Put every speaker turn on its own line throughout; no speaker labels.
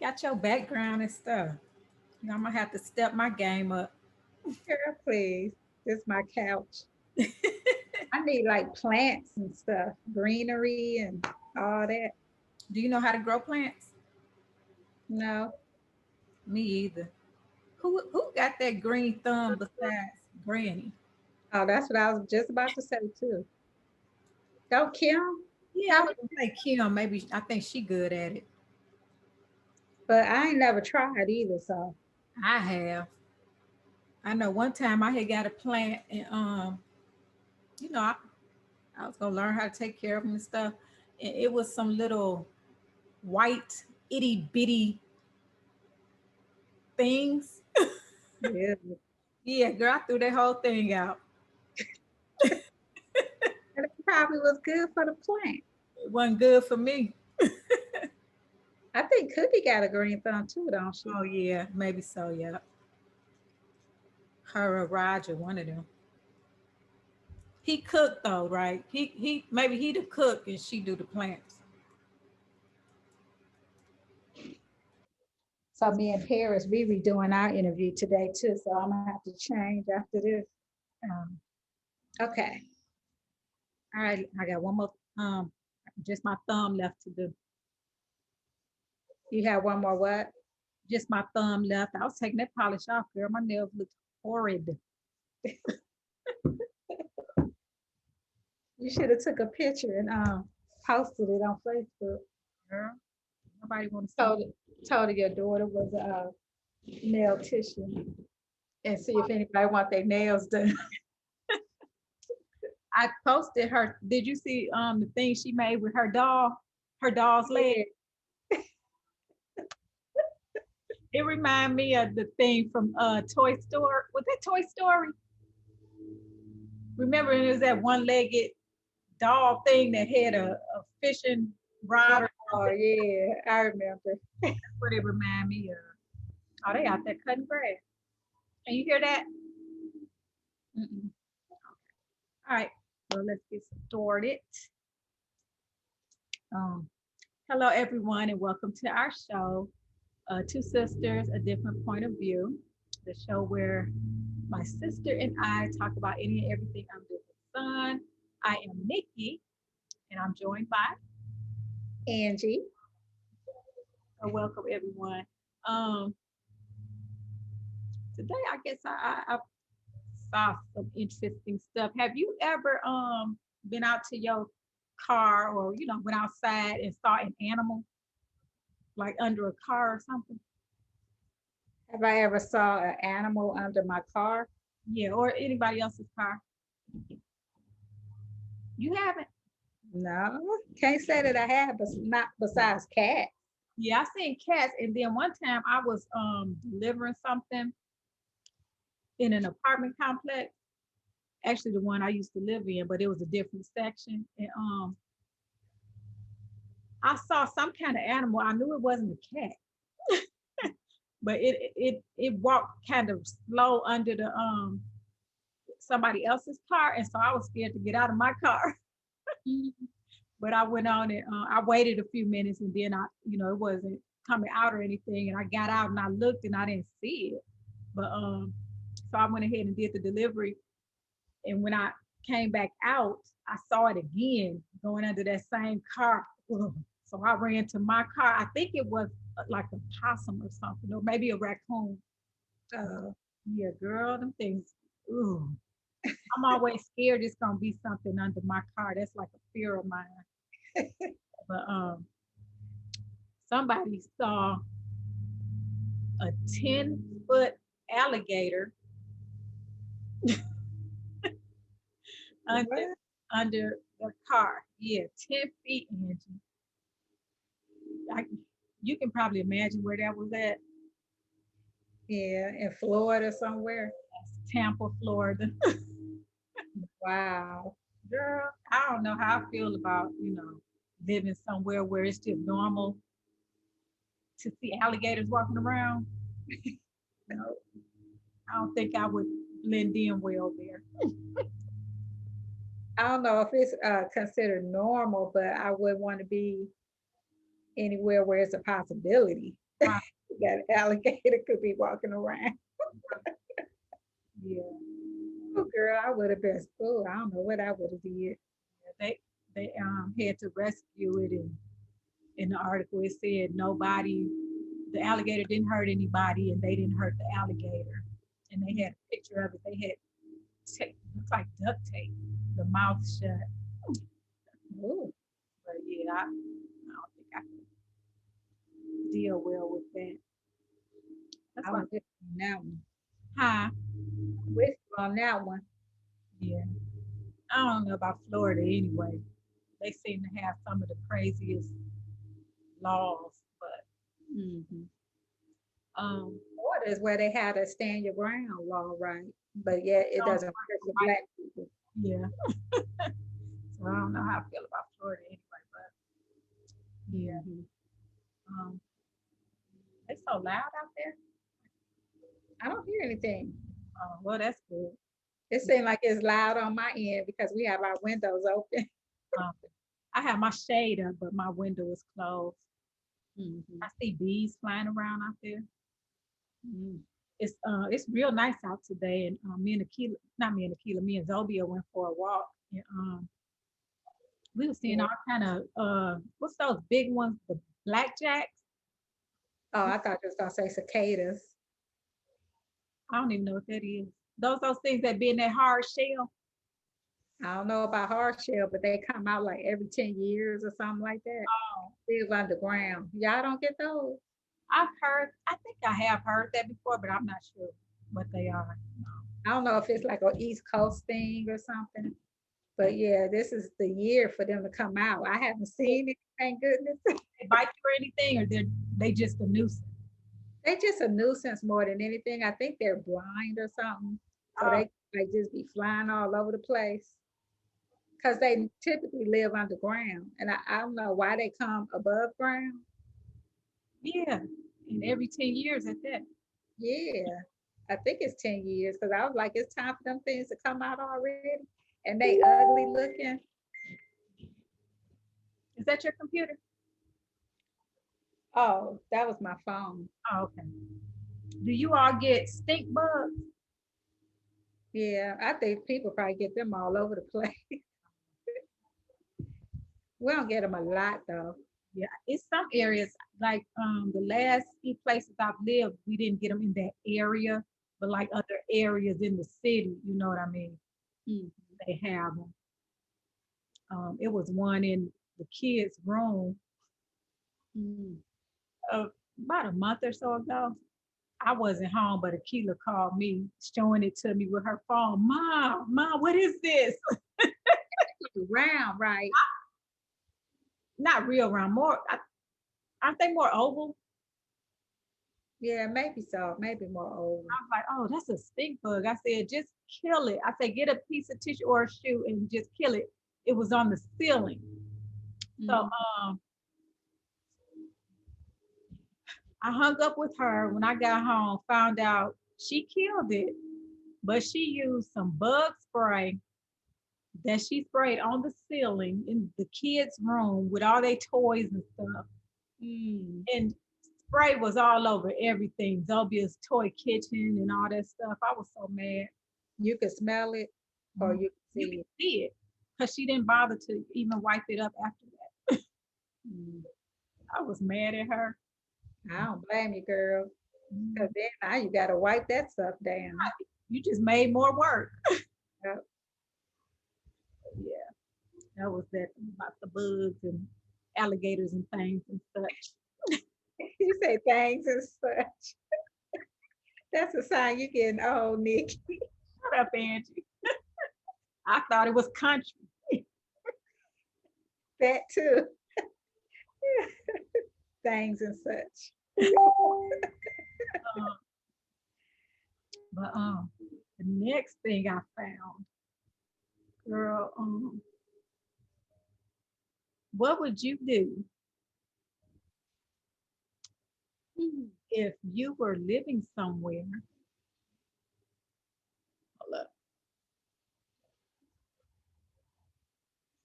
Got your background and stuff. I'm gonna have to step my game up.
Girl, please. This is my couch. I need like plants and stuff, greenery and all that.
Do you know how to grow plants?
No.
Me either. Who got that green thumb besides Granny?
Oh, that's what I was just about to say too. Don't Kim
Yeah, I
have
was
it,
gonna say Kim. Maybe I think she good at it.
but I ain't never tried either. So
I have. I know one time I had got a plant and you know, I was gonna learn how to take care of them and stuff. And it was some little white itty bitty things.
yeah,
Yeah, girl, I threw that whole thing out.
and it probably was good for the plant.
It wasn't good for me.
I think Cookie got a green thumb too, don't she?
Oh yeah, maybe so. Yeah, her or Roger, one of them. He cooked though, right? He maybe he the cook and she do the plants.
So me and Paris, we redoing our interview today too. So I'm gonna have to change after this.
Um,
Okay.
all right, I got one more. Just my thumb left to do.
You have one more what?
Just my thumb left. I was taking that polish off, girl. My nails looked horrid.
You should have took a picture and posted it on Facebook.
Girl, nobody want to see.
Told told your daughter was nail tissue and see if anybody want their nails done.
I posted her. Did you see the thing she made with her doll? Her doll's leg.
Yeah.
It reminded me of the thing from Toy Story. Was that Toy Story? Remember it was that one-legged doll thing that had a fishing rod or
Oh
something?
yeah, I remember.
That's what it reminded me of. Oh, they out there cutting grass. Can you hear that? Mm-mm. All right. Well, let's get started. Um, hello, everyone, and welcome to our show, Two Sisters, A Different Point of View, the show where my sister and I talk about any and everything under the sun. I am Nikki, and I'm joined by,
Angie.
welcome, everyone. Um, today, I guess I saw some interesting stuff. Have you ever been out to your car or went outside and saw an animal like under a car or something?
Have I ever saw an animal under my car?
Yeah, or anybody else's car. You haven't?
No, can't say that I have, but not besides cats.
Yeah, I seen cats, and then one time I was delivering something in an apartment complex, actually the one I used to live in, but it was a different section. And I saw some kind of animal. I knew it wasn't a cat, but it walked kind of slow under the somebody else's car, and so I was scared to get out of my car. But I went on and I waited a few minutes, and then it wasn't coming out or anything, and I got out and I looked and I didn't see it. But so I went ahead and did the delivery, and when I came back out, I saw it again going under that same car. Ugh. So I ran to my car. I think it was like a possum or something, or maybe a raccoon.
Uh,
Yeah, girl, them things. Ooh. I'm always scared it's gonna be something under my car. That's like a fear of mine. But somebody saw a 10-foot alligator under
what?
under the car. Yeah, 10 feet, Angie. I, you can probably imagine where that was at.
Yeah, in Florida somewhere.
That's Tampa, Florida.
Wow.
Girl, I don't know how I feel about, living somewhere where it's just normal to see alligators walking around. No, I don't think I would blend in well there.
I don't know if it's considered normal, but I would want to be anywhere where it's a possibility.
Right.
That alligator could be walking around.
Yeah.
Oh, girl, I would have been. Oh, I don't know what I would have did.
They had to rescue it, and in the article it said nobody, the alligator didn't hurt anybody and they didn't hurt the alligator. And they had a picture of it. They had tape, looks like duct tape, the mouth shut.
Oh,
But yeah, I don't think I could deal well with that. That's
I
why,
was with you on that one.
huh?
With you on that one.
Yeah. I don't know about Florida anyway. They seem to have some of the craziest laws, but
Mm-hmm.
um,
Florida is where they had a stand your ground law, right? But yeah, it
don't
doesn't work for
like,
black people.
yeah. So I don't know how I feel about Florida anyway, but yeah.
Mhm.
Um, it's so loud out there.
I don't hear anything.
Well, that's good.
It seems like it's loud on my end because we have our windows open.
Um, I have my shade up, but my window is closed.
Mhm.
I see bees flying around out there.
Mm.
It's real nice out today, and me and Akila, not me and Akila, me and Zobia went for a walk, and we were seeing
Yeah.
all kind of what's those big ones, the blackjacks.
Oh, I thought you was gonna say cicadas.
I don't even know what that is. Those things that be in that hard shell.
I don't know about hard shell, but they come out like every 10 years or something like that.
Oh,
Live underground. Y'all don't get those.
I've heard. I think I have heard that before, but I'm not sure what they are.
I don't know if it's like an East Coast thing or something. But yeah, this is the year for them to come out. I haven't seen it, thank goodness.
They bite you or anything, or they just a nuisance.
They just a nuisance more than anything. I think they're blind or something. So
Oh,
they just be flying all over the place. Because they typically live underground. And I don't know why they come above ground.
yeah, and every 10 years at that.
Yeah. I think it's 10 years because I was like, it's time for them things to come out already. And they ugly looking.
Is that your computer?
Oh, that was my phone.
Oh, okay. Do you all get stink bugs?
Yeah, I think people probably get them all over the place. We don't get them a lot though.
Yeah, it's some areas like the last few places I've lived, we didn't get them in that area, but like other areas in the city, you know what I mean?
Mm.
They have them. It was one in the kids' room
Mm.
uh, about a month or so ago. I wasn't home, but Akila called me, showing it to me with her phone. Mom, what is this?
Round, right?
Not real round, more. Aren't they more oval?
Yeah, maybe so. Maybe more old.
I was like, oh, that's a stink bug. I said, just kill it. I said, get a piece of tissue or a shoe and just kill it. It was on the ceiling. So
Mm.
I hung up with her when I got home, found out she killed it, but she used some bug spray that she sprayed on the ceiling in the kids' room with all their toys and stuff.
Mm.
And spray was all over everything. Zobia's toy kitchen and all that stuff. I was so mad.
You can smell it or you can
You
see
can
it.
see it because she didn't bother to even wipe it up after that.
Mm.
I was mad at her.
I don't blame you, girl.
Mm,
Because then now you got to wipe that stuff down.
you just made more work.
Yep.
Yeah, that was that about the bugs and alligators and things and such.
You say things and such. That's a sign you're getting old, Nick.
Shut up, Angie. I thought it was country.
That too. Things and such.
Um, but the next thing I found, girl, what would you do if you were living somewhere? Hold up.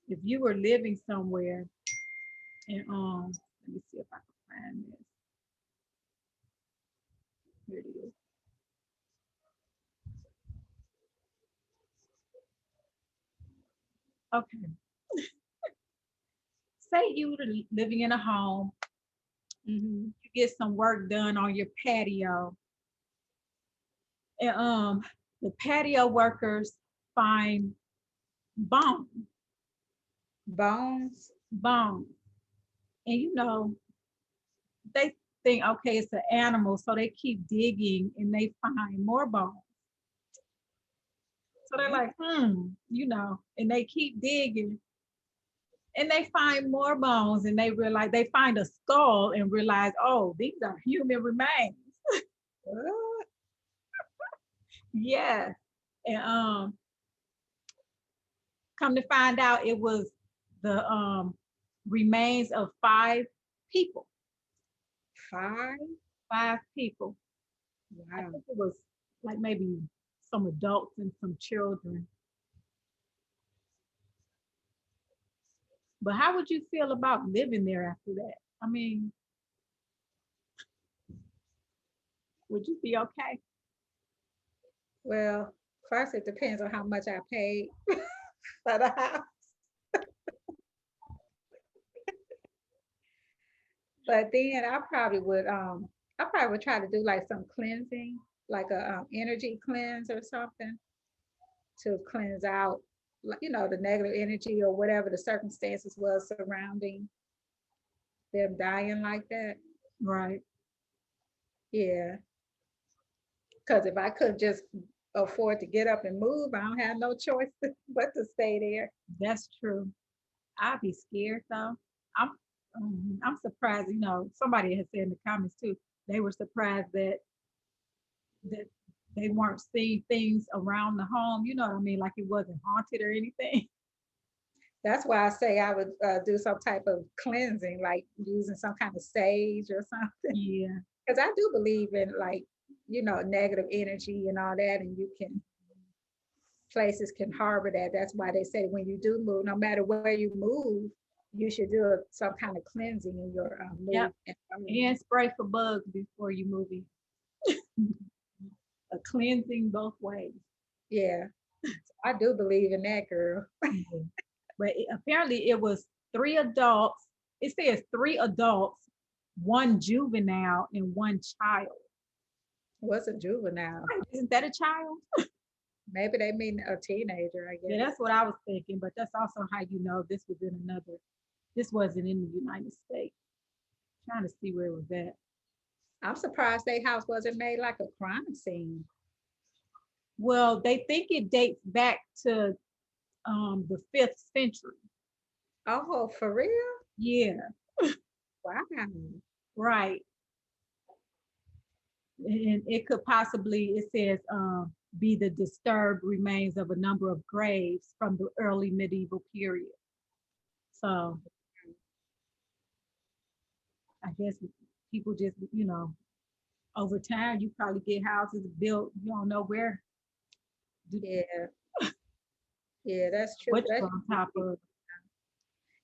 If you were living somewhere and let me see if I can find this. Here it is. Okay. Say you living in a home, you get some work done on your patio, and the patio workers find bone,
Bones.
bone, and they think, okay, it's an animal, so they keep digging and they find more bones. So they're like, and they keep digging and they find more bones and they realize they find a skull and realize, oh, these are human remains.
What?
Yeah. And come to find out it was the remains of people.
Five?
Five people. I
Wow.
think it was like maybe some adults and some children. But how would you feel about living there after that? I mean, would you be okay?
Well, first it depends on how much I paid for the house. But then I probably would try to do like some cleansing, like a energy cleanse or something to cleanse out, like, the negative energy or whatever the circumstances was surrounding them dying like that.
Right.
Yeah. Because if I could just afford to get up and move, I don't have no choice but to stay there.
That's true. I'd be scared though. I'm I'm surprised, somebody had said in the comments too, they were surprised that they weren't seeing things around the home, you know what I mean? Like it wasn't haunted or anything.
That's why I say I would do some type of cleansing, like using some kind of sage or something.
Yeah.
Because I do believe in like, negative energy and all that, and places can harbor that. That's why they say when you do move, no matter where you move, you should do some kind of cleansing in your
Yep.
move.
And spray for bugs before you move in. A cleansing both ways.
Yeah, I do believe in that, girl.
Yeah. But apparently it was three adults. It says three adults, one juvenile, and one child.
What's a juvenile?
Isn't that a child?
Maybe they mean a teenager, I
Yeah,
guess.
that's what I was thinking. But that's also how you know this wasn't in the United States. Trying to see where it was at.
I'm surprised their house wasn't made like a crime scene.
Well, they think it dates back to the 5th century.
Oh, for real?
Yeah,
Wow.
right. And it could possibly, it says, be the disturbed remains of a number of graves from the early medieval period. So I guess people just, over time, you probably get houses built, you don't know where,
Yeah, yeah, that's true.
what you're on top of.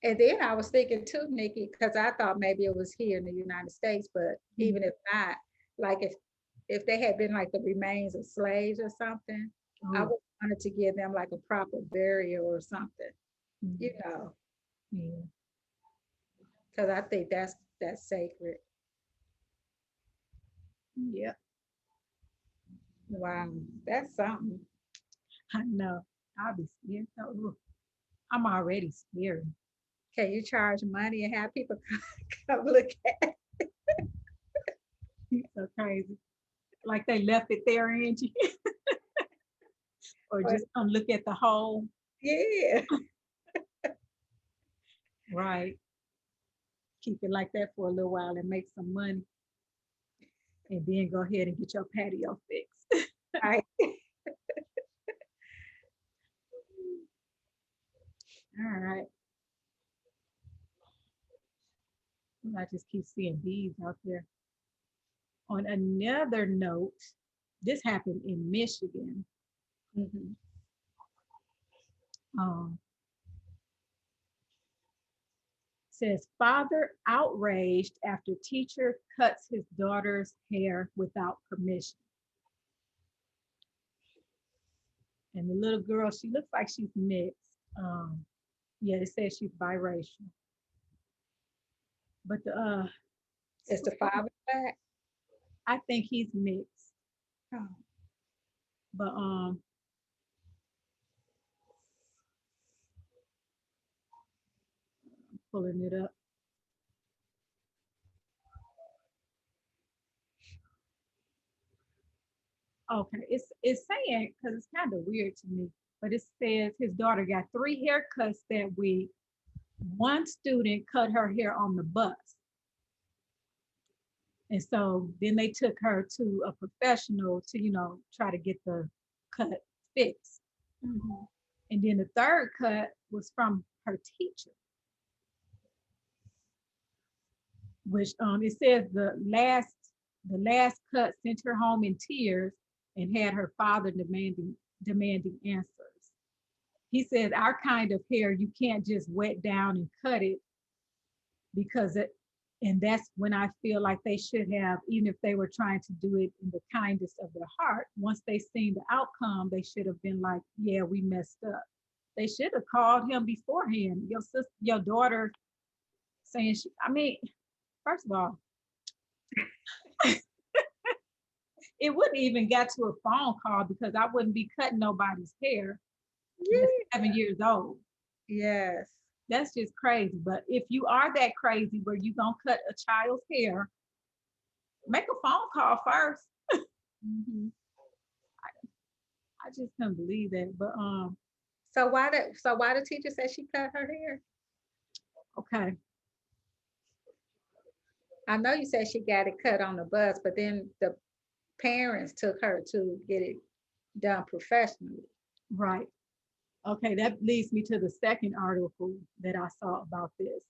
And then I was thinking too, Nikki, because I thought maybe it was here in the United States, but even if not, like if they had been like the remains of slaves or something, I
Oh,
would wanted to give them like a proper burial or something, you
mm,
know,
yeah.
because I think that's sacred.
Yeah,
Wow, that's something.
I know. I'll be scared. So, I'm already scared.
Can you charge money and have people come look at?
It's so crazy. Like they left it there, Angie, or
But
just come look at the hole.
yeah,
Right. Keep it like that for a little while and make some money, and then go ahead and get your patio fixed.
I
All right. I just keep seeing bees out there. On another note, this happened in Michigan.
mhm.
Um, says father outraged after teacher cuts his daughter's hair without permission. And the little girl, she looks like she's mixed. Yeah, it says she's biracial. But the
Is the father black?
I think he's mixed.
Oh.
But I'm pulling it up. Okay, it's saying, because it's kind of weird to me, but it says his daughter got 3 haircuts that week. One student cut her hair on the bus. And so then they took her to a professional to, try to get the cut fixed.
Mhm.
And then the third cut was from her teacher, which it says the last cut sent her home in tears and had her father demanding answers. He said, our kind of hair, you can't just wet down and cut it and that's when I feel like they should have, even if they were trying to do it in the kindest of their heart, once they seen the outcome, they should have been like, yeah, we messed up. They should have called him beforehand. Your sister, your daughter saying, first of all, it wouldn't even get to a phone call because I wouldn't be cutting nobody's hair.
Yeah.
7 years old.
Yes.
That's just crazy. But if you are that crazy where you gonna cut a child's hair, make a phone call first.
Mm-hmm.
I just couldn't believe that. But
So why the teacher said she cut her hair?
okay.
I know you said she got it cut on the bus, but then the parents took her to get it done professionally.
Right. Okay, that leads me to the second article that I saw about this,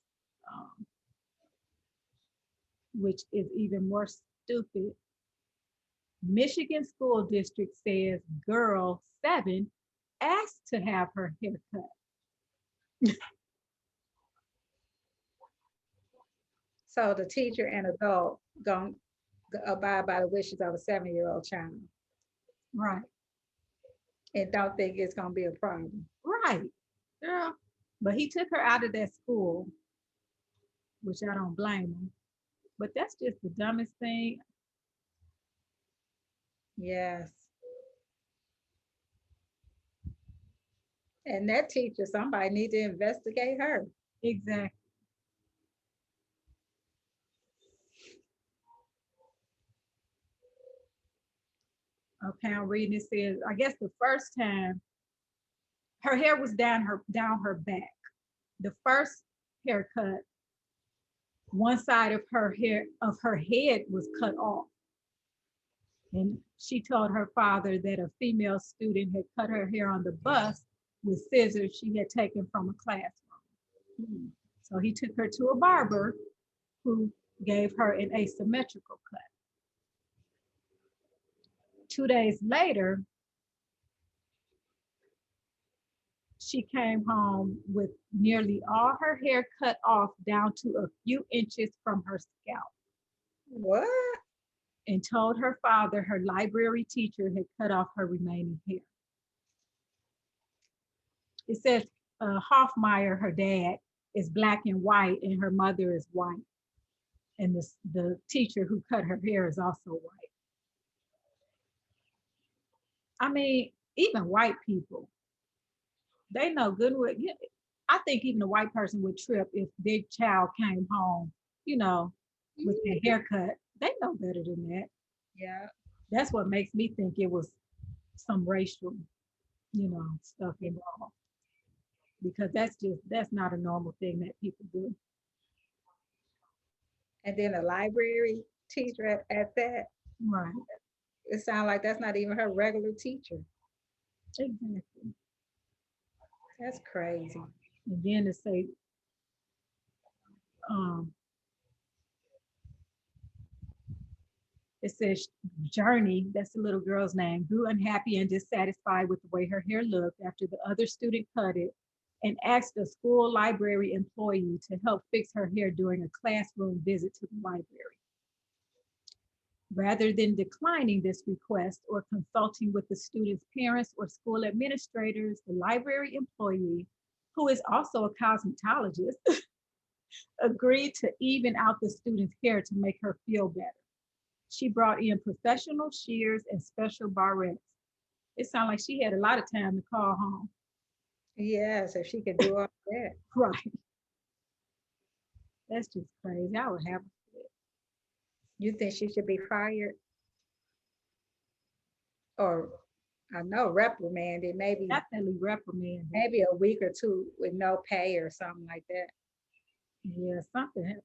which is even more stupid. Michigan School District says girl 7 asked to have her hair cut.
So the teacher and adult gonna abide by the wishes of a 7-year-old child
Right.
and don't think it's gonna be a problem.
Right. Girl. But he took her out of that school, which I don't blame him. But that's just the dumbest thing.
Yes. And that teacher, somebody need to investigate her.
Exactly. Okay, I'm reading. It says, I guess the first time her hair was down her back. The first haircut, one side of her head was cut off. And she told her father that a female student had cut her hair on the bus with scissors she had taken from a classroom. So he took her to a barber who gave her an asymmetrical cut. 2 days later, she came home with nearly all her hair cut off down to a few inches from her scalp.
What?
And told her father her library teacher had cut off her remaining hair. It says Hoffmeyer, her dad, is black and white, and her mother is white. And the teacher who cut her hair is also white. Even white people, they know good. I think even a white person would trip if their child came home, with their haircut. They know better than that.
Yeah.
That's what makes me think it was some racial, stuff involved. Because that's not a normal thing that people do.
And then a library teacher at that.
Right.
It sounds like that's not even her regular teacher.
Exactly.
That's crazy.
And then to say, it says Journey, that's the little girl's name, grew unhappy and dissatisfied with the way her hair looked after the other student cut it and asked a school library employee to help fix her hair during a classroom visit to the library. Rather than declining this request or consulting with the student's parents or school administrators, the library employee, who is also a cosmetologist, agreed to even out the student's hair to make her feel better. She brought in professional shears and special barrettes. It sounded like she had a lot of time to call home.
Yes, if she could do all that.
Right. That's just crazy. I would have it.
You think she should be fired? Or I know reprimanded,
Definitely reprimanded.
maybe a week or two with no pay or something like that.
Yeah, something happened.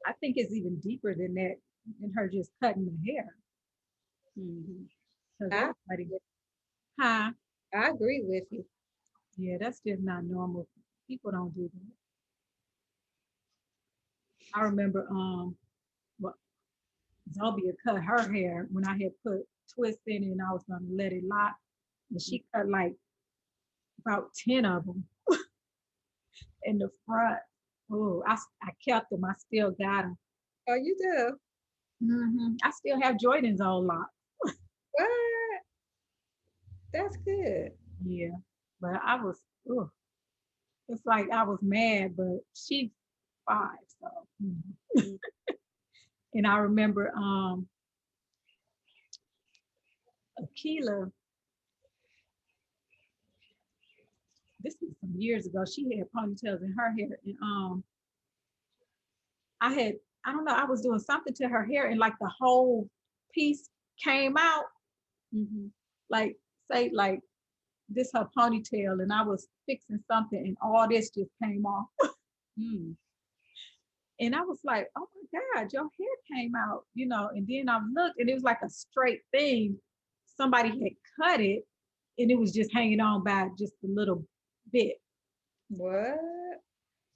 I think it's even deeper than that, than her just cutting the hair.
Mhm.
'Cause
I,
everybody, huh?
I agree with you.
Yeah, that's just not normal. People don't do that. I remember well, Zobia cut her hair when I had put twists in it and I was gonna let it lock. And she cut like about 10 of them in the front. Oh, I kept them. I still got them.
Oh, you do?
I still have Jordan's old lock.
What? That's good.
Yeah, but I was, oh, it's like I was mad, but she's 5, so.
Mhm.
And I remember Akila, this was some years ago, she had ponytails in her hair. And I had, I don't know, I was doing something to her hair and like the whole piece came out.
Mhm.
Like, say, like this her ponytail, and I was fixing something and all this just came off.
Mm.
And I was like, oh my God, your hair came out, and then I looked and it was like a straight thing. Somebody had cut it and it was just hanging on by just a little bit.
What?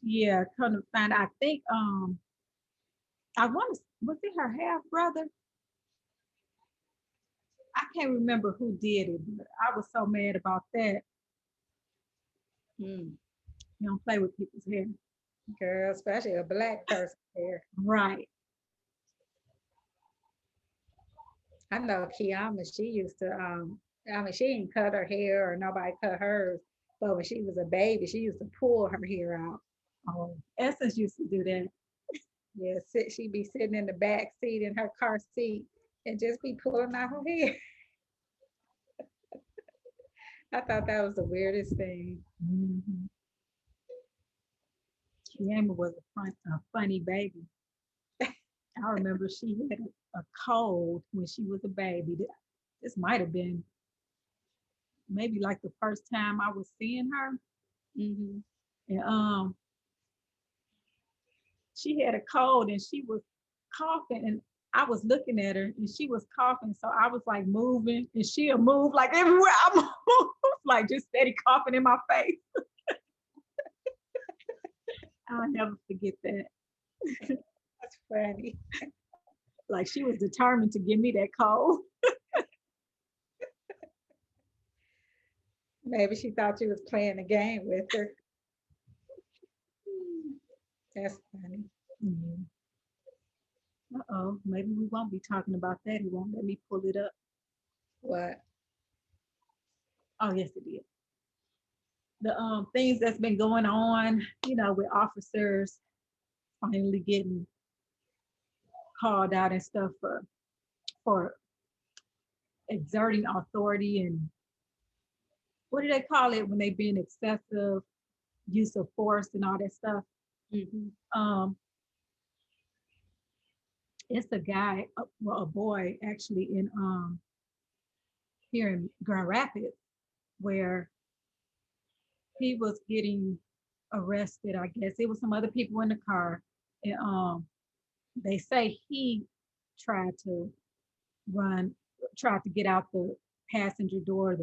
Yeah, kind of find I think I want to was it her half brother? I can't remember who did it, but I was so mad about that.
Mm.
You don't play with people's hair.
Girl, especially a black person hair.
Right.
I know Kiama, she used to, I mean, she didn't cut her hair or nobody cut hers, but when she was a baby, she used to pull her hair out.
Oh, Essence used to do that.
Yeah, she'd be sitting in the back seat in her car seat and just be pulling out her hair. I thought that was the weirdest thing.
Mm-hmm. Kiama was a funny baby. I remember she had a cold when she was a baby. This might have been maybe like the first time I was seeing her.
Mm-hmm.
And she had a cold and she was coughing and I was looking at her and she was coughing. So I was like moving and she'll move like everywhere I move, like just steady coughing in my face. I'll never forget that.
That's funny.
Like she was determined to give me that cold.
Maybe she thought you was playing a game with her. That's funny.
Mm-hmm. Uh-oh, maybe we won't be talking about that. He won't let me pull it up.
What?
Oh, yes, it did. The things that's been going on, with officers finally getting called out and stuff for exerting authority and what do they call it when they being excessive use of force and all that stuff.
Mm-hmm.
It's a guy, well, a boy actually in here in Grand Rapids where he was getting arrested. I guess it was some other people in the car, and they say he tried to tried to get out the passenger door,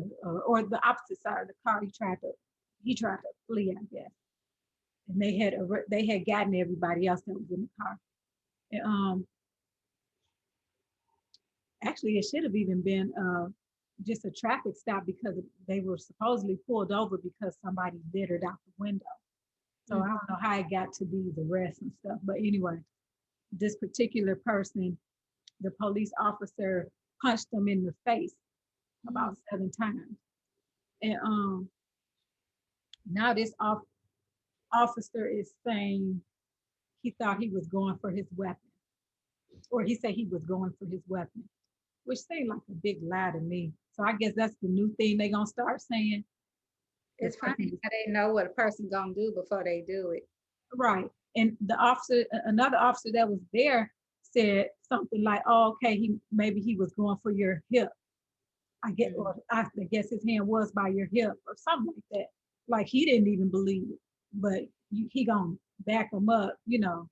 or the opposite side of the car. He tried to flee, I guess. And they had gotten everybody else that was in the car. And actually, it should have even been just a traffic stop because they were supposedly pulled over because somebody littered out the window. So I don't know how it got to be the rest and stuff. But anyway, this particular person, the police officer punched them in the face about 7 times. And now this officer is saying he thought he was going for his weapon, or he said he was going for his weapon, which seemed like a big lie to me. So I guess that's the new thing they're gonna start saying.
It's funny how they know what a person gonna do before they do it.
Right. And the officer, another officer that was there said something like, oh, okay, maybe he was going for your hip. I guess, or I guess his hand was by your hip or something like that. Like he didn't even believe it, but he gonna back him up, you know.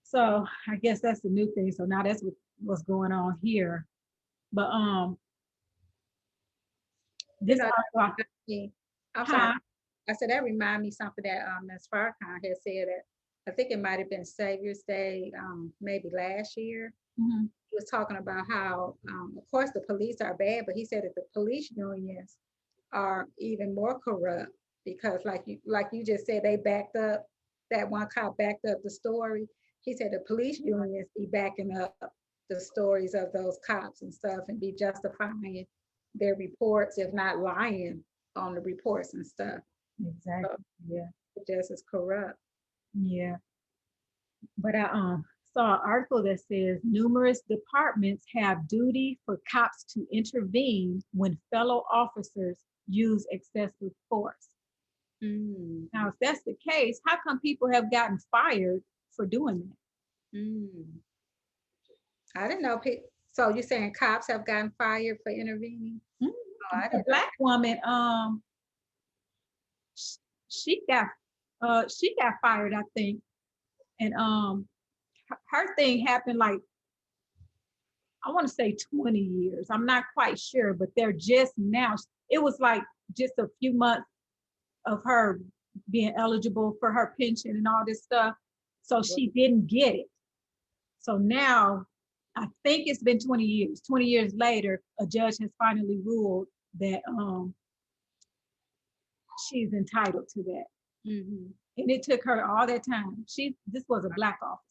So I guess that's the new thing. So now that's what's going on here. But this
I'm sorry. I said that remind me something that Ms. Farrakhan had said that I think it might have been Savior's Day, maybe last year. He was talking about how, of course, the police are bad, but he said that the police unions are even more corrupt because, like you just said, they backed up. That one cop backed up the story. He said the police unions be backing up the stories of those cops and stuff and be justifying their reports, if not lying on the reports and stuff.
Exactly. So, yeah.
Just as corrupt.
Yeah. But I saw an article that says numerous departments have duty for cops to intervene when fellow officers use excessive force. Now, if that's the case, how come people have gotten fired for doing that?
I didn't know. So you're saying cops have gotten fired for intervening?
Oh, a black woman, she got fired, I think, and her thing happened like, I want to say 20 years. I'm not quite sure, but they're just now. It was like just a few months of her being eligible for her pension and all this stuff. So she didn't get it. So now I think it's been 20 years. 20 years later, a judge has finally ruled that she's entitled to that. And it took her all that time. This was a black officer.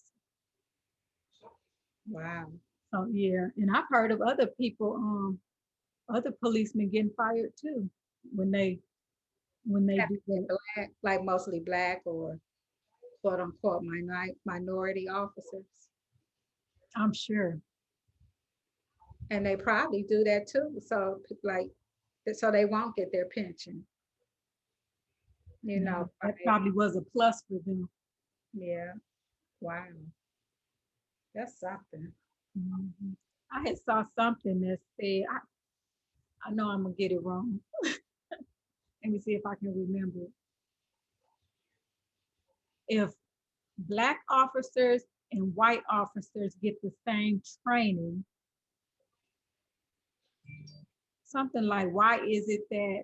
Wow.
So yeah, and I've heard of other people, other policemen getting fired too when they do that.
Black, like mostly black or quote unquote minority officers.
I'm sure.
And they probably do that too. So so they won't get their pension. You know,
that probably was a plus for them.
Yeah. Wow. That's something.
I had saw something that said, I know I'm gonna get it wrong. Let me see if I can remember. If black officers and white officers get the same training, something like, why is it that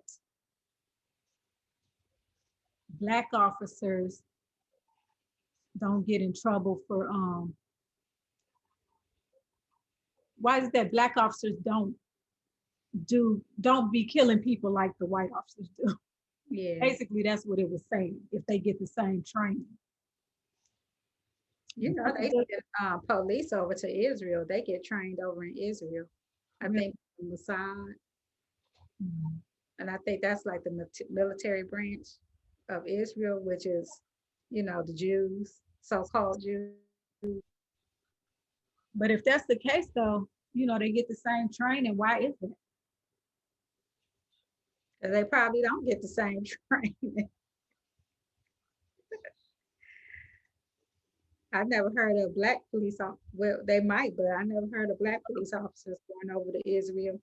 black officers don't get in trouble for why is it that black officers don't be killing people like the white officers do?
Yeah.
Basically, that's what it was saying. If they get the same training.
You know, they send police over to Israel. They get trained over in Israel. I think Mossad. And I think that's like the military branch of Israel, which is, you know, the Jews, so-called Jews.
But if that's the case, though, you know, they get the same training. Why is it?
They probably don't get the same training. I've never heard of black police officers. Well, they might, but I never heard of black police officers going over to Israel.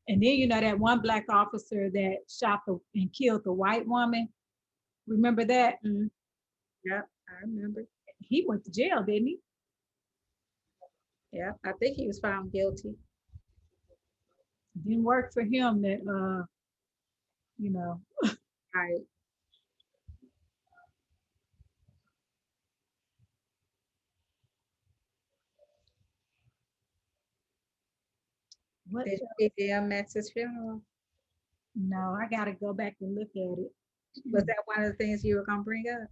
And then, you know, that one black officer that shot and killed the white woman. Remember that?
Yeah, I remember.
He went to jail, didn't he?
Yeah, I think he was found guilty.
Didn't work for him that, you know.
Right.
What
Did
else?
you see DMX's funeral?
No, I gotta go back and look at it.
Was that one of the things you were gonna bring up?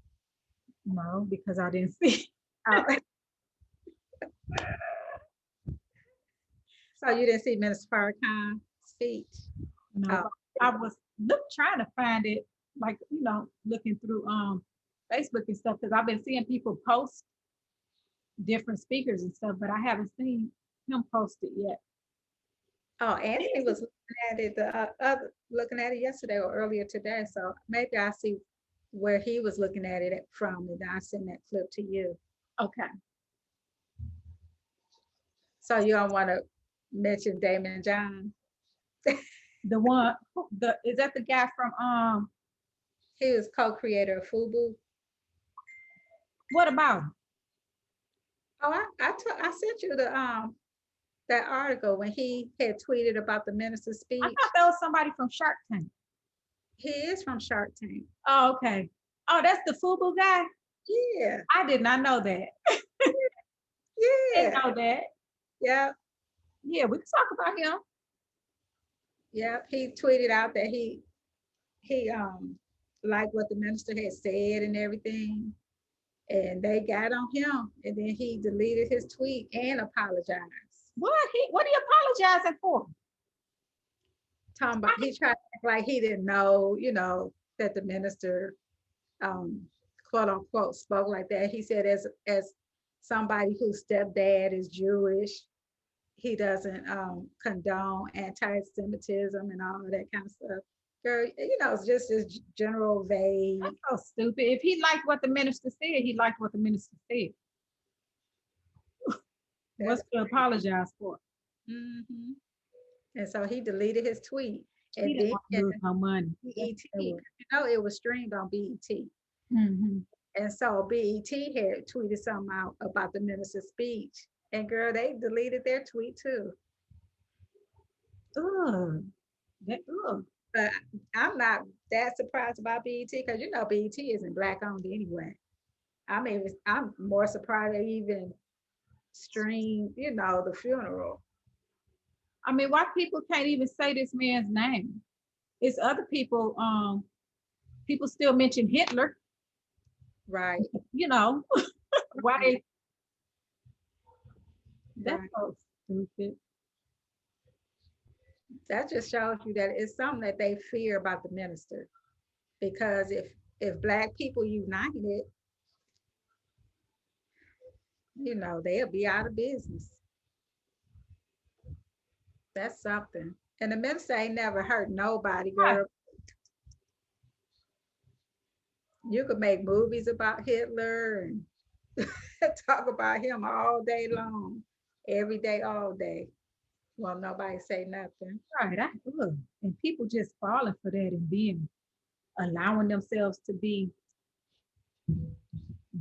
No, because I didn't see.
Oh, so you didn't see Minister Farrakhan's speech?
No,
Oh,
but I was trying to find it, like looking through Facebook and stuff, because I've been seeing people post different speakers and stuff, but I haven't seen him post it yet.
oh, Anthony was looking at it looking at it yesterday or earlier today. So maybe I see where he was looking at it from, and I send that clip to you.
Okay.
So you don't want to mention Damon John?
The one, is that the guy from
He was co-creator of FUBU.
what about him?
Oh, I sent you the that article when he had tweeted about the minister's
I
speech.
thought that was somebody from Shark Tank.
He is from Shark Tank.
Oh, okay. Oh, that's the FUBU guy?
Yeah,
I did not know that. Didn't
yeah,
know that.
yeah,
Yeah, we can talk about him.
yeah. He tweeted out that he liked what the minister had said and everything. And they got on him, and then he deleted his tweet and apologized.
What are you apologizing for?
Talking about he tried to act like he didn't know, that the minister, quote unquote, spoke like that. He said, as somebody whose stepdad is Jewish, he doesn't condone anti-Semitism and all of that kind of stuff. Girl, it's just this general vague.
That's so stupid. If he liked what the minister said, he liked what the minister said. What's to apologize for?
Mm-hmm. And so he deleted his tweet.
He
And
didn't want to lose no money.
BET, it was streamed on BET.
Mm-hmm.
And so BET had tweeted something out about the minister's speech. And girl, they deleted their tweet too.
Ugh. Ugh.
But I'm not that surprised about BET because BET isn't black owned anyway. I mean, I'm more surprised they even streamed, the funeral.
I mean, why people can't even say this man's name? It's other people. People still mention Hitler.
Right.
Why they? That's
Right.
so stupid.
That just shows you that it's something that they fear about the minister. Because if black people united, they'll be out of business. That's something. And the minister ain't never hurt nobody, girl.
Right.
You could make movies about Hitler and talk about him all day long, every day, all day. Well, nobody say nothing.
Right. And people just falling for that and allowing themselves to be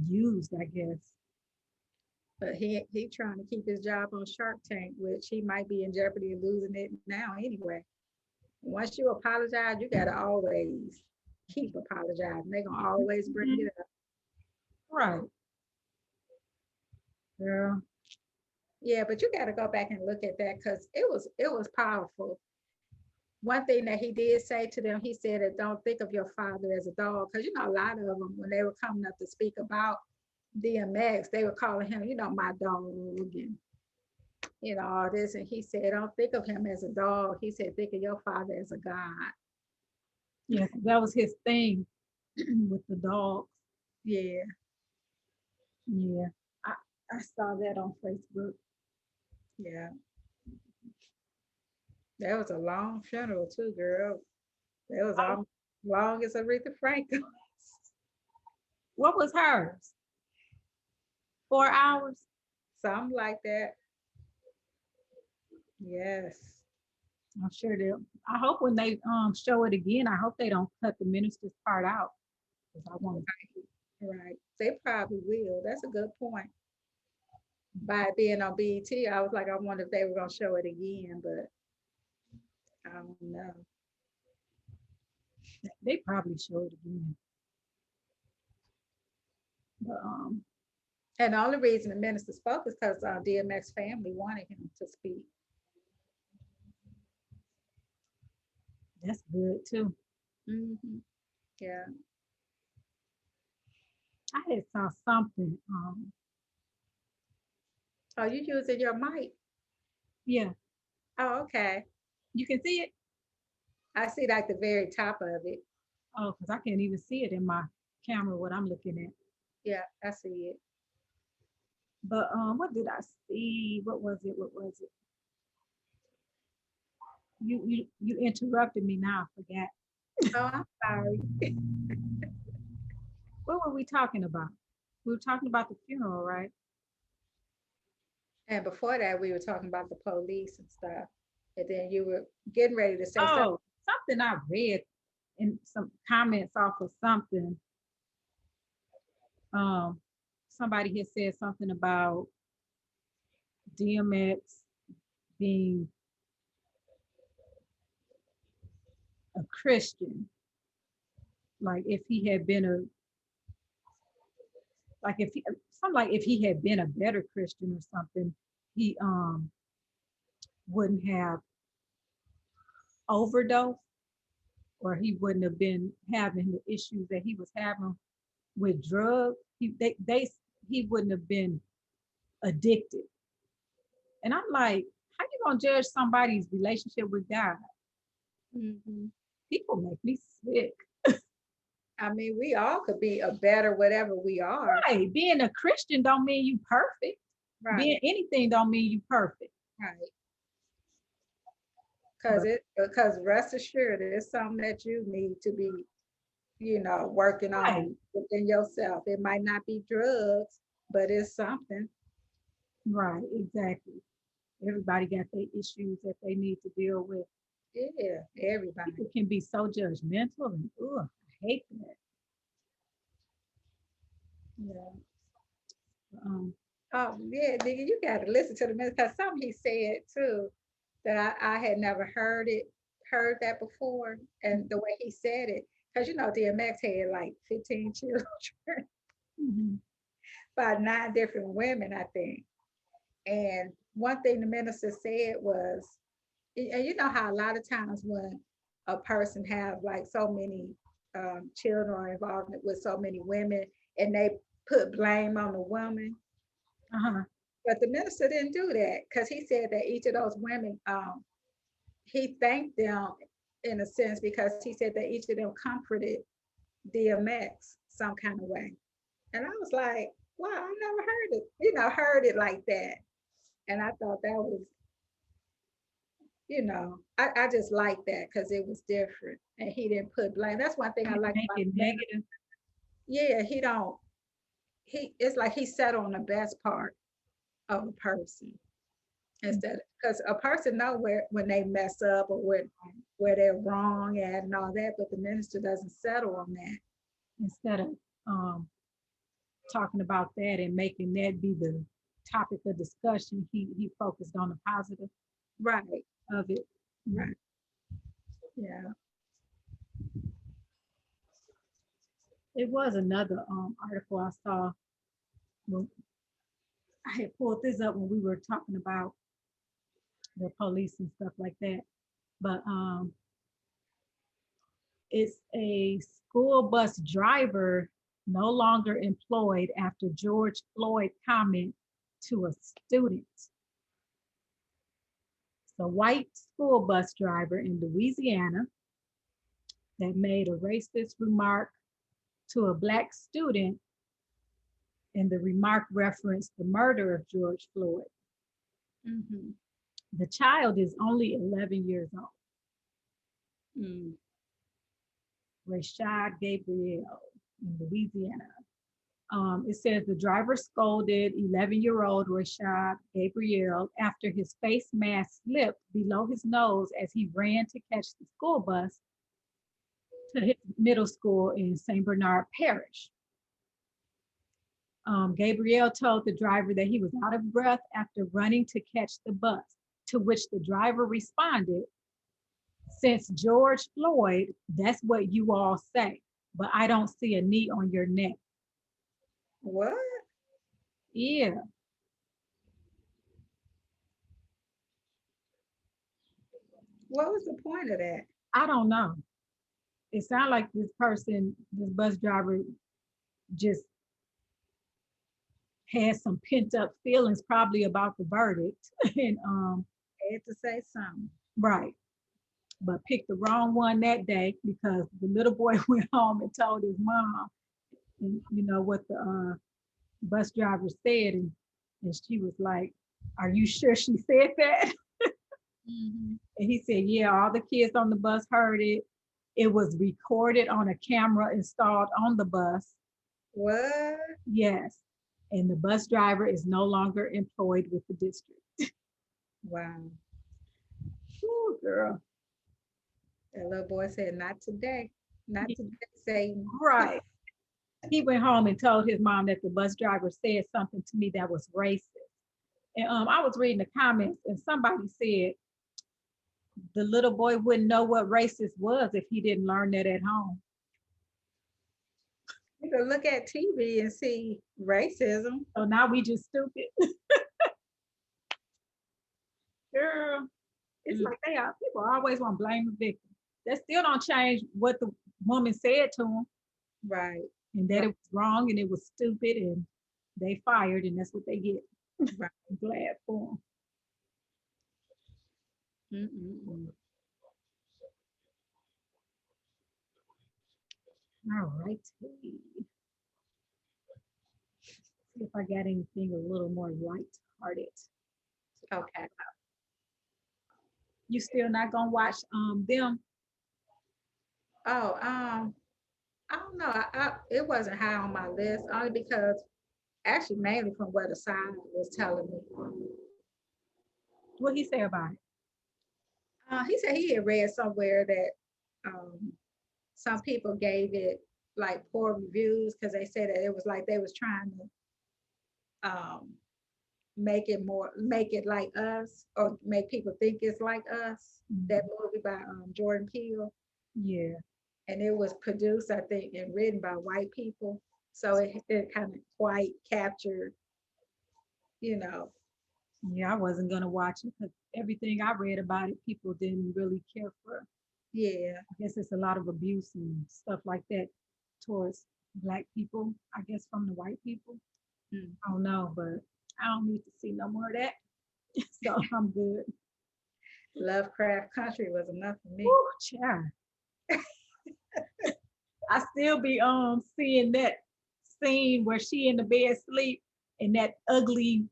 used, I guess.
But he trying to keep his job on Shark Tank, which he might be in jeopardy of losing it now anyway. Once you apologize, you gotta always keep apologizing. They're gonna always bring it up.
Right. Girl.
Yeah, but you gotta go back and look at that because it was powerful. One thing that he did say to them, he said that don't think of your father as a dog. Because a lot of them, when they were coming up to speak about DMX, they were calling him, my dog, and all this. And he said, don't think of him as a dog. He said, think of your father as a God.
Yeah, that was his thing with the dogs.
Yeah.
Yeah. I saw that on Facebook.
Yeah. That was a long funeral too, girl. That was as long as Aretha Franklin.
What was hers? 4 hours?
Something like that. Yes.
I'm sure they'll. I hope when they show it again, I hope they don't cut the minister's part out. Because I want to.
Right. They probably will. That's a good point. By it being on BET, I was like, I wonder if they were gonna show it again, but I don't know.
They probably show it again. But,
and the only reason the minister spoke is because DMX family wanted him to speak.
That's good too.
Hmm. Yeah.
I had saw something.
Oh, you using your mic?
Yeah,
Oh, okay.
you can see it.
I see like the very top of it.
Oh, because I can't even see it in my camera what I'm looking at.
Yeah, I see it.
But what did I see? What was it? What was it? You interrupted me now. I forgot.
Oh, I'm sorry.
What were we talking about? We were talking about the funeral, right?
And before that, we were talking about the police and stuff. And then you were getting ready to say something.
Oh, something I read in some comments off of something. Um, somebody had said something about DMX being a Christian. Like if he had been a like if he something like if he had been a better Christian or something, he wouldn't have overdosed or he wouldn't have been having the issues that he was having with drugs. He wouldn't have been addicted. And I'm like, how you gonna judge somebody's relationship with God?
Hmm.
People make me sick.
I mean, we all could be a better whatever we are.
Right. Being a Christian don't mean you perfect.
Right,
Being anything don't mean you perfect.
right.
But
Because rest assured, it's something that you need to be, working
right,
on within yourself. It might not be drugs, but it's something.
right, exactly. Everybody got their issues that they need to deal with.
Yeah, everybody.
People can be so judgmental and ugh, I hate that.
Yeah.
Um,
Oh, yeah, nigga, you got to listen to the minute because something he said too that I had never heard that before. And the way he said it, because DMX had like 15 children
mhm,
by 9 different women, I think. And one thing the minister said was, and you know how a lot of times when a person have like so many children or involved with so many women, and they put blame on the woman.
uh-huh,
But the minister didn't do that because he said that each of those women, he thanked them in a sense because he said that each of them comforted DMX some kind of way. And I was like, wow, I never heard it like that. And I thought that was, I just like that because it was different and he didn't put blame. That's one thing I like
make
about
it
him.
negative.
Yeah, it's like he settled on the best part of a person instead because a person know where when they mess up or where they're wrong at and all that, but the minister doesn't settle on that.
Instead of um, talking about that and making that be the topic of discussion, he focused on the positive
Right,
of it.
right. Yeah.
It was another article I saw. When I had pulled this up when we were talking about the police and stuff like that. But it's a school bus driver no longer employed after George Floyd comment to a student. It's a white school bus driver in Louisiana that made a racist remark to a black student, and the remark referenced the murder of George Floyd.
Mm-hmm.
The child is only 11 years old.
Mm.
Rashad Gabriel in Louisiana. It says the driver scolded 11-year-old Rashad Gabriel after his face mask slipped below his nose as he ran to catch the school bus to his middle school in St. Bernard Parish. Gabriel told the driver that he was out of breath after running to catch the bus, to which the driver responded, "Since George Floyd, that's what you all say, but I don't see a knee on your neck."
What?
Yeah,
What was the point of that?
I don't know. It sounded like this person, this bus driver, just had some pent up feelings probably about the verdict. And
I had to say something.
right. But picked the wrong one that day because the little boy went home and told his mom, and you know what the bus driver said, and she was like, "Are you sure she said that?"
Mhm.
And he said, "Yeah, all the kids on the bus heard it. It was recorded on a camera installed on the bus.
What?
Yes, and the bus driver is no longer employed with the district."
Wow.
Ooh, girl.
That little boy said, not today. Not today, Satan.
Right. He went home and told his mom that the bus driver said something to me that was racist. And I was reading the comments, and somebody said the little boy wouldn't know what racist was if he didn't learn that at home.
You can look at TV and see racism.
So now we just stupid. Girl, it's like they are. People always want to blame the victim. That still don't change what the woman said to him,
Right.
and that
Right.
it was wrong and it was stupid, and they fired, and that's what they get.
Right.
I'm glad for
Mm-mm-mm.
them. All right. See if I got anything a little more light-hearted.
Okay.
You still not gonna watch them?
Oh, I don't know. It wasn't high on my list only because actually mainly from what the side was telling me.
What he say about it?
He said he had read somewhere that some people gave it like poor reviews because they said that it was like they was trying to make it like us or make people think it's like us. That movie by Jordan Peele,
Yeah,
and it was produced, I think, and written by white people. So it kind of quite captured, you know.
yeah. I wasn't gonna watch it because everything I read about it, people didn't really care for.
Yeah,
I guess it's a lot of abuse and stuff like that towards black people. I guess from the white people.
mm.
I don't know, but I don't need to see no more of that. So I'm good.
Lovecraft Country was enough for me.
Woo, child. I still be seeing that scene where she in the bed sleep and that ugly,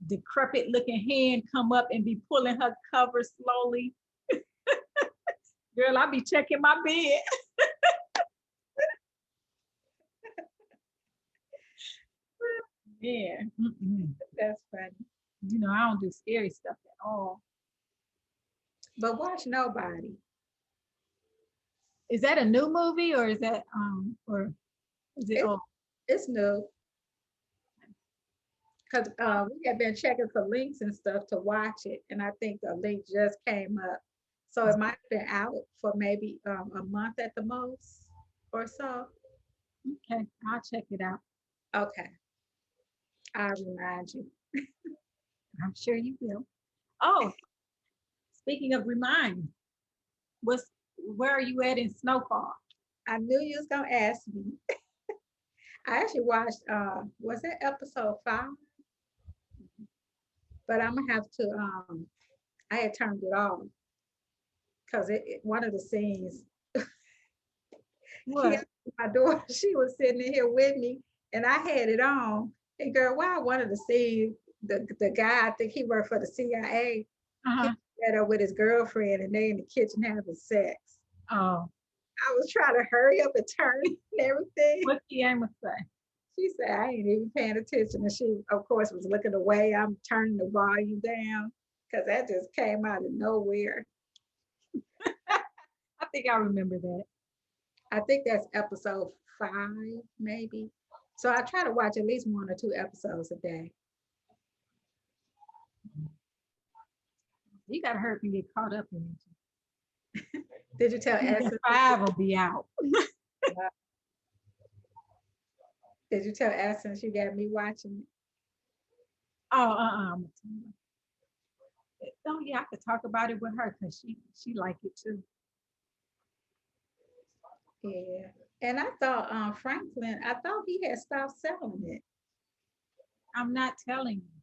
decrepit looking hand come up and be pulling her cover slowly. Girl, I be checking my bed. Yeah. Mm-mm.
That's funny.
You know, I don't do scary stuff at all.
But watch Nobody.
Is that a new movie or is that or is it
It,
old?
it's new because we have been checking for links and stuff to watch it, and I think the link just came up. So it might have been out for maybe a month at the most or so.
Okay, I'll check it out.
Okay, I'll remind you.
I'm sure you will. Oh, speaking of remind, where are you at in Snowfall?
I knew you was gonna ask me. I actually watched was it episode 5? But I'm gonna have to I had turned it off because one of the scenes she
What?
had my daughter, she was sitting in here with me and I had it on. And girl, why one of the scenes, the guy, I think he worked for the CIA, he
Uh-huh.
met up with his girlfriend and they in the kitchen having sex.
Oh,
I was trying to hurry up and turn it and everything.
what the aim would say?
She said, I ain't even paying attention. And she, of course, was looking away. I'm turning the volume down because that just came out of nowhere.
I think I remember that.
I think that's episode 5, maybe. So I try to watch at least 1 or 2 episodes a day.
You gotta hurry up and get caught up in
Did you tell
it.
Essence?
5 will be out.
Did you tell Essence you got me watching it?
Oh, I'm gonna tell you. Oh yeah, I could talk about it with her because she like it too.
Yeah. And I thought Franklin, I thought he had stopped selling it.
I'm not telling you.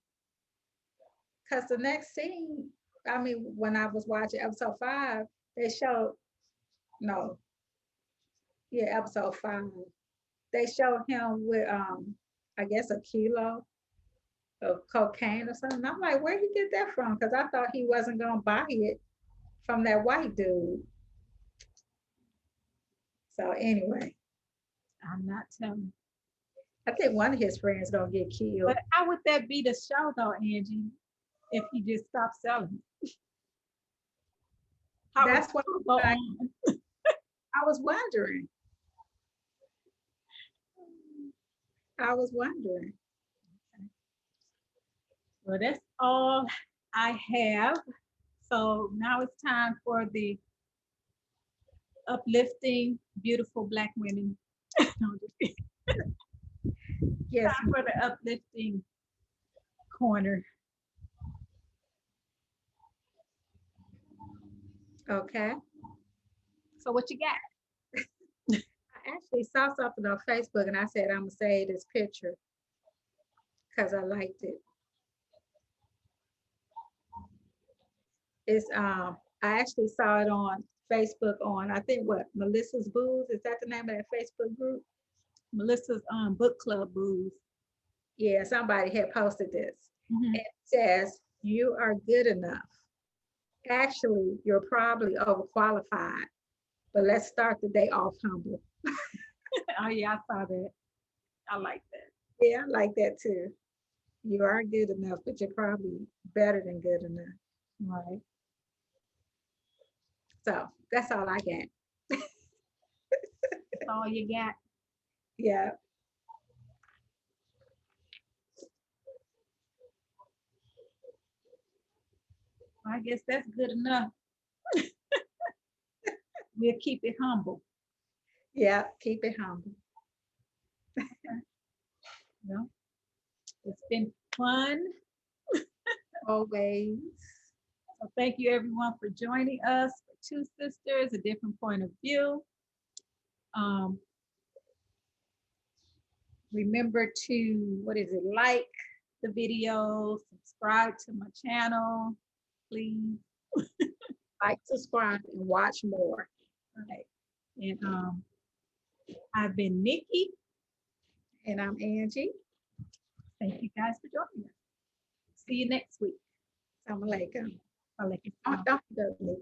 Because the next scene, I mean, when I was watching episode 5, they showed, no, yeah, episode 5, they showed him with, I guess, a kilo of cocaine or something. I'm like, where'd he get that from? Because I thought he wasn't going to buy it from that white dude. So anyway,
I'm not telling.
I think one of his friends going to get killed.
But how would that be the show though, Angie? If he just stopped selling it? How would
That's what
it go on?
I was wondering. I was wondering.
Well, that's all I have. So now it's time for the uplifting, beautiful Black women. No, just kidding.
Yes.
Time for the uplifting corner.
Okay.
So what you got?
I actually saw something on Facebook and I said, I'm going to save this picture because I liked it. It's I actually saw it on Facebook on, I think, what, Melissa's Booze, is that the name of that Facebook group?
Melissa's book club booze.
Yeah, somebody had posted this.
Mhm.
It says, you are good enough. Actually, you're probably overqualified, but let's start the day off humble.
Oh yeah, I saw that. I like that.
Yeah, I like that too. You are good enough, but you're probably better than good enough.
Right.
So that's all I got.
That's all you got.
Yeah.
I guess that's good enough. We'll keep it humble.
Yeah. Keep it humble.
You know? It's been fun.
Always.
So thank you everyone for joining us for Two Sisters, a different point of view. Um, remember to, what is it, like the video, subscribe to my channel, please.
Like, subscribe, and watch more.
All right. And I've been Nikki.
And I'm Angie.
Thank you guys for joining us. See you next week.
Assalamu alaikum.
Alaikum
Oh,
salam.
don't forget me.